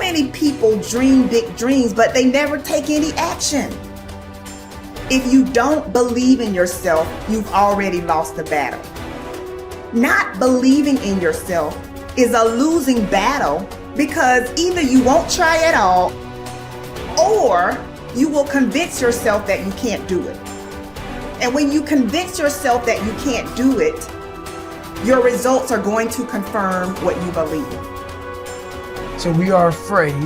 many people dream big dreams, but they never take any action. If you don't believe in yourself, you've already lost the battle. Not believing in yourself is a losing battle because either you won't try at all or you will convince yourself that you can't do it. And when you convince yourself that you can't do it, your results are going to confirm what you believe. So we are afraid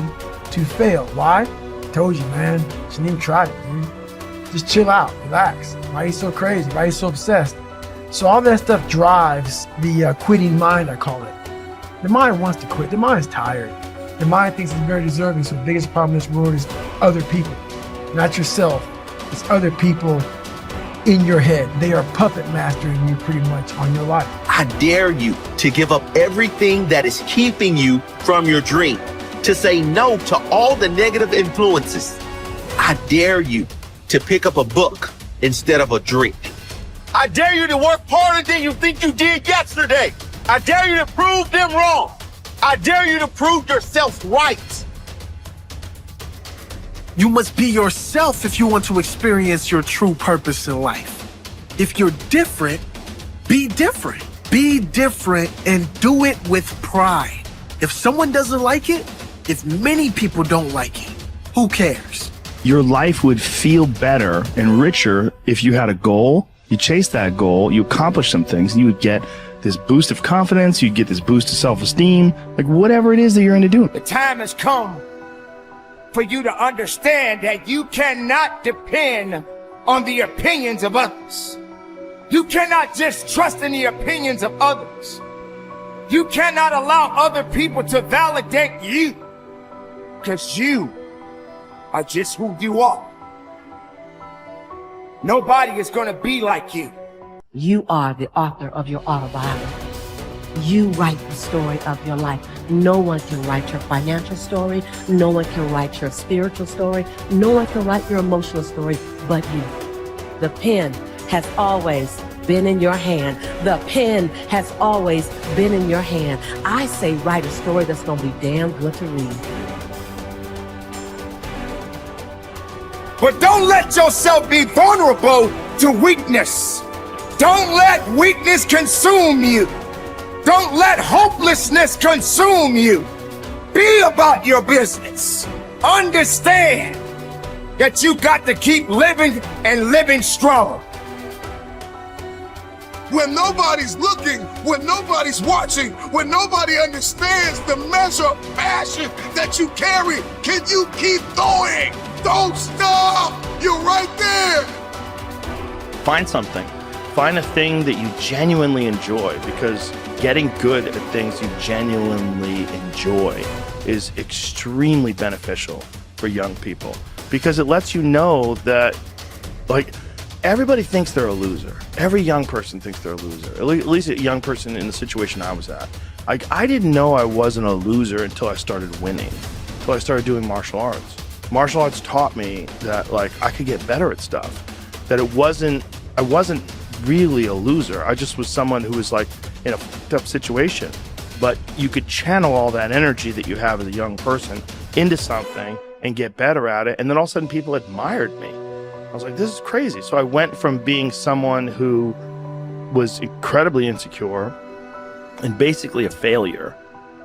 to fail. Why? I told you, man. Shouldn't even try it, dude. Just chill out, relax. Why are you so crazy? Why are you so obsessed? So all that stuff drives the quitting mind, I call it. The mind wants to quit. The mind is tired. The mind thinks it's very deserving. So the biggest problem in this world is other people, not yourself. It's other people in your head. They are puppet mastering you pretty much on your life. I dare you to give up everything that is keeping you from your dream, to say no to all the negative influences. I dare you to pick up a book instead of a drink. I dare you to work harder than you think you did yesterday. I dare you to prove them wrong. I dare you to prove yourself right. You must be yourself if you want to experience your true purpose in life. If you're different, be different. Be different and do it with pride. If someone doesn't like it, if many people don't like it, who cares? Your life would feel better and richer if you had a goal, you chase that goal, you accomplish some things, and you would get this boost of confidence, you'd get this boost of self-esteem, like whatever it is that you're into doing. The time has come for you to understand that you cannot depend on the opinions of others. You cannot just trust in the opinions of others. You cannot allow other people to validate you, because you are just who you are. Nobody is going to be like you. You are the author of your autobiography. You write the story of your life. No one can write your financial story. No one can write your spiritual story. No one can write your emotional story but you. The pen has always been in your hand. The pen has always been in your hand. I say write a story that's going to be damn good to read. But don't let yourself be vulnerable to weakness. Don't let weakness consume you. Don't let hopelessness consume you. Be about your business. Understand that you got to keep living and living strong. When nobody's looking, when nobody's watching, when nobody understands the measure of passion that you carry, can you keep going? Don't stop! You're right there! Find something. Find a thing that you genuinely enjoy, because getting good at things you genuinely enjoy is extremely beneficial for young people, because it lets you know that, like, everybody thinks they're a loser. Every young person thinks they're a loser. At least a young person in the situation I was at. Like, I didn't know I wasn't a loser until I started winning, until I started doing martial arts. Martial arts taught me that, like, I could get better at stuff, that I wasn't really a loser. I just was someone who was, like, in a fucked up situation. But you could channel all that energy that you have as a young person into something and get better at it. And then all of a sudden people admired me. I was like, this is crazy. So I went from being someone who was incredibly insecure and basically a failure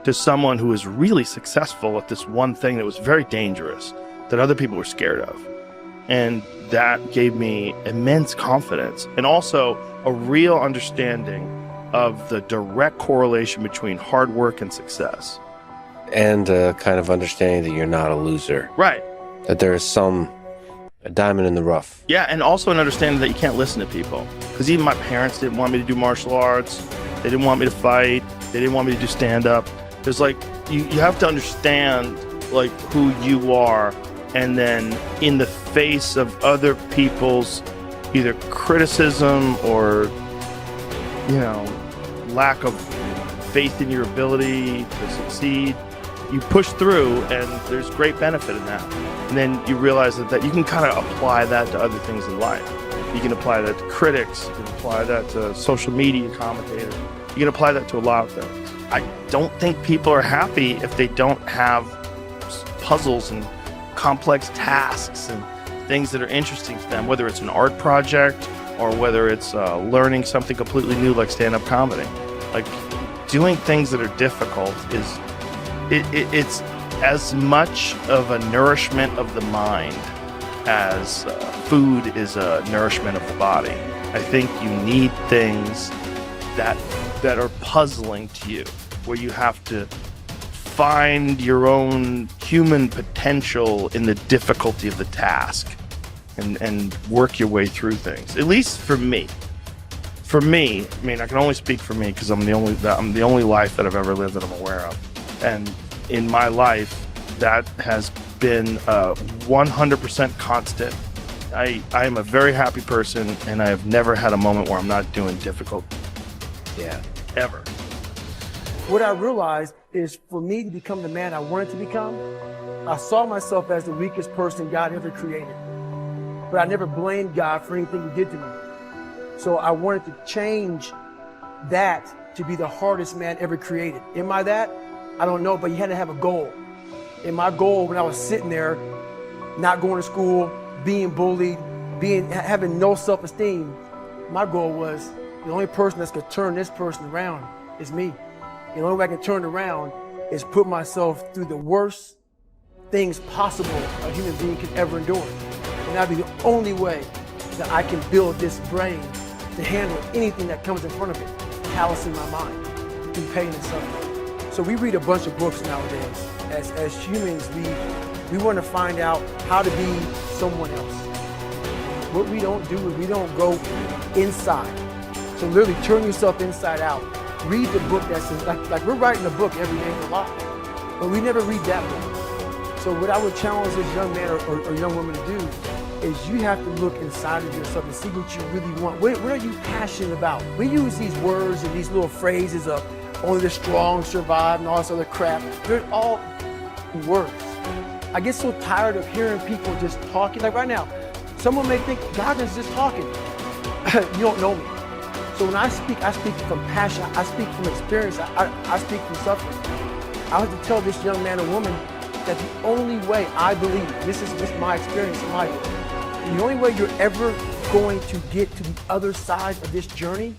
to someone who was really successful at this one thing that was very dangerous, that other people were scared of. And that gave me immense confidence, and also a real understanding of the direct correlation between hard work and success. And kind of understanding that you're not a loser. Right. That there is a diamond in the rough. Yeah, and also an understanding that you can't listen to people. Because even my parents didn't want me to do martial arts. They didn't want me to fight. They didn't want me to do stand-up. There's like, you have to understand, like, who you are, and then in the face of other people's either criticism or, you know, lack of faith in your ability to succeed, you push through, and there's great benefit in that. And then you realize that you can kind of apply that to other things in life. You can apply that to critics, you can apply that to social media commentators, you can apply that to a lot of things. I don't think people are happy if they don't have puzzles and complex tasks and things that are interesting to them, whether it's an art project or whether it's learning something completely new like stand-up comedy. Like, doing things that are difficult is it's as much of a nourishment of the mind as food is a nourishment of the body. I think you need things that are puzzling to you, where you have to find your own human potential in the difficulty of the task and work your way through things. At least for me. For me, I mean, I can only speak for me because I'm the only life that I've ever lived that I'm aware of. And in my life, that has been 100% constant. I am a very happy person, and I have never had a moment where I'm not doing difficult. Yeah. Ever. What I realized is, for me to become the man I wanted to become, I saw myself as the weakest person God ever created. But I never blamed God for anything he did to me. So I wanted to change that to be the hardest man ever created. Am I that? I don't know, but you had to have a goal. And my goal, when I was sitting there, not going to school, being bullied, having no self-esteem, my goal was the only person that's gonna turn this person around is me. The only way I can turn it around is put myself through the worst things possible a human being can ever endure. And that'd be the only way that I can build this brain to handle anything that comes in front of it, callousing my mind through pain and suffering. So we read a bunch of books nowadays. As humans, we want to find out how to be someone else. What we don't do is we don't go inside. So literally turn yourself inside out. Read the book that's like we're writing a book every day for life, but we never read that book. So what I would challenge this young man or young woman to do is you have to look inside of yourself and see what you really want. What are you passionate about? We use these words and these little phrases of only the strong survive and all this other crap. They're all words. I get so tired of hearing people just talking. Like right now, someone may think Goggins is just talking. You don't know me. So when I speak from passion. I speak from experience. I speak from suffering. I have to tell this young man or woman that the only way I believe, this is my experience in life, the only way you're ever going to get to the other side of this journey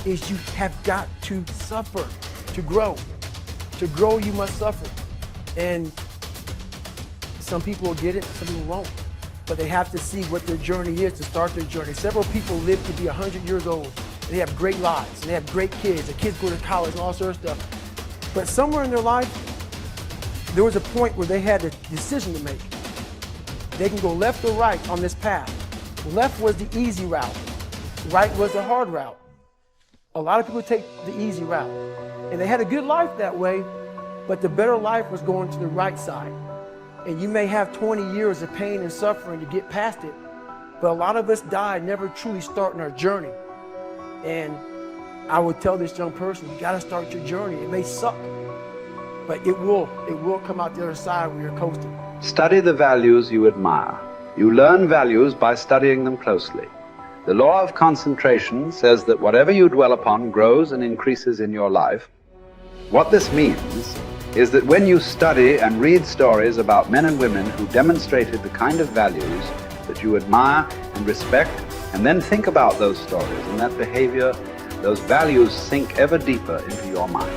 is you have got to suffer to grow. To grow, you must suffer. And some people will get it, some people won't. But they have to see what their journey is to start their journey. Several people live to be 100 years old. And they have great lives, and they have great kids. The kids go to college and all sorts of stuff. But somewhere in their life, there was a point where they had a decision to make. They can go left or right on this path. Left was the easy route. Right was the hard route. A lot of people take the easy route. And they had a good life that way, but the better life was going to the right side. And you may have 20 years of pain and suffering to get past it, but a lot of us die never truly starting our journey. And I would tell this young person, you gotta start your journey. It may suck, but it will come out the other side where you're coasting. Study the values you admire. You learn values by studying them closely. The law of concentration says that whatever you dwell upon grows and increases in your life. What this means is that when you study and read stories about men and women who demonstrated the kind of values that you admire and respect, and then think about those stories and that behavior, those values sink ever deeper into your mind.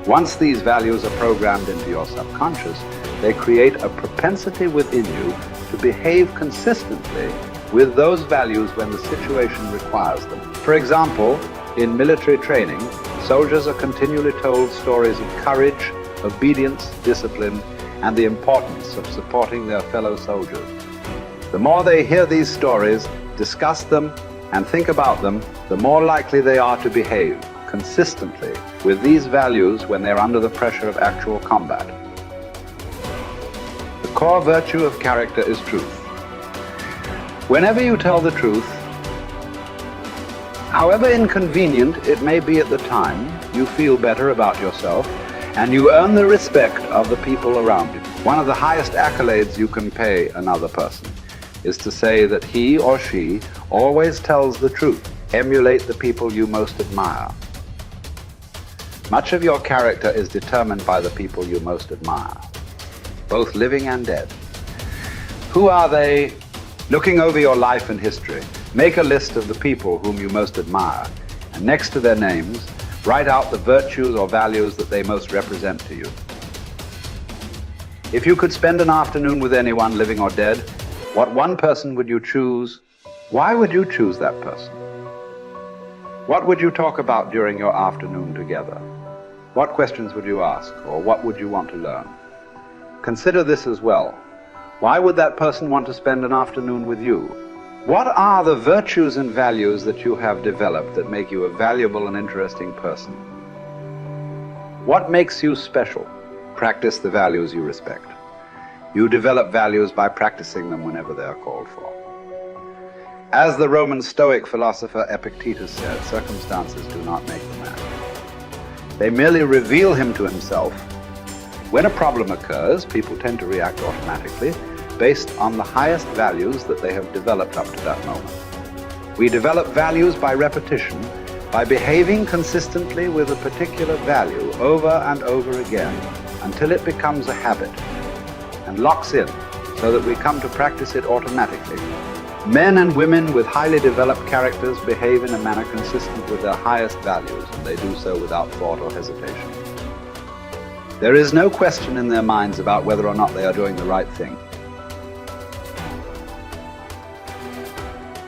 Once these values are programmed into your subconscious, they create a propensity within you to behave consistently with those values when the situation requires them. For example, in military training, soldiers are continually told stories of courage, obedience, discipline, and the importance of supporting their fellow soldiers. The more they hear these stories, discuss them, and think about them, the more likely they are to behave consistently with these values when they're under the pressure of actual combat. The core virtue of character is truth. Whenever you tell the truth, however inconvenient it may be at the time, you feel better about yourself and you earn the respect of the people around you. One of the highest accolades you can pay another person is to say that he or she always tells the truth. Emulate the people you most admire. Much of your character is determined by the people you most admire. both living and dead. Who are they? Looking over your life and history, make a list of the people whom you most admire, and next to their names, write out the virtues or values that they most represent to you. If you could spend an afternoon with anyone, living or dead, what one person would you choose? Why would you choose that person? What would you talk about during your afternoon together? What questions would you ask, or what would you want to learn? Consider this as well. Why would that person want to spend an afternoon with you? What are the virtues and values that you have developed that make you a valuable and interesting person? What makes you special? Practice the values you respect. You develop values by practicing them whenever they are called for. As the Roman Stoic philosopher Epictetus said, circumstances do not make the man. They merely reveal him to himself. When a problem occurs, people tend to react automatically based on the highest values that they have developed up to that moment. We develop values by repetition, by behaving consistently with a particular value over and over again until it becomes a habit and locks in so that we come to practice it automatically. Men and women with highly developed characters behave in a manner consistent with their highest values, and they do so without thought or hesitation. There is no question in their minds about whether or not they are doing the right thing.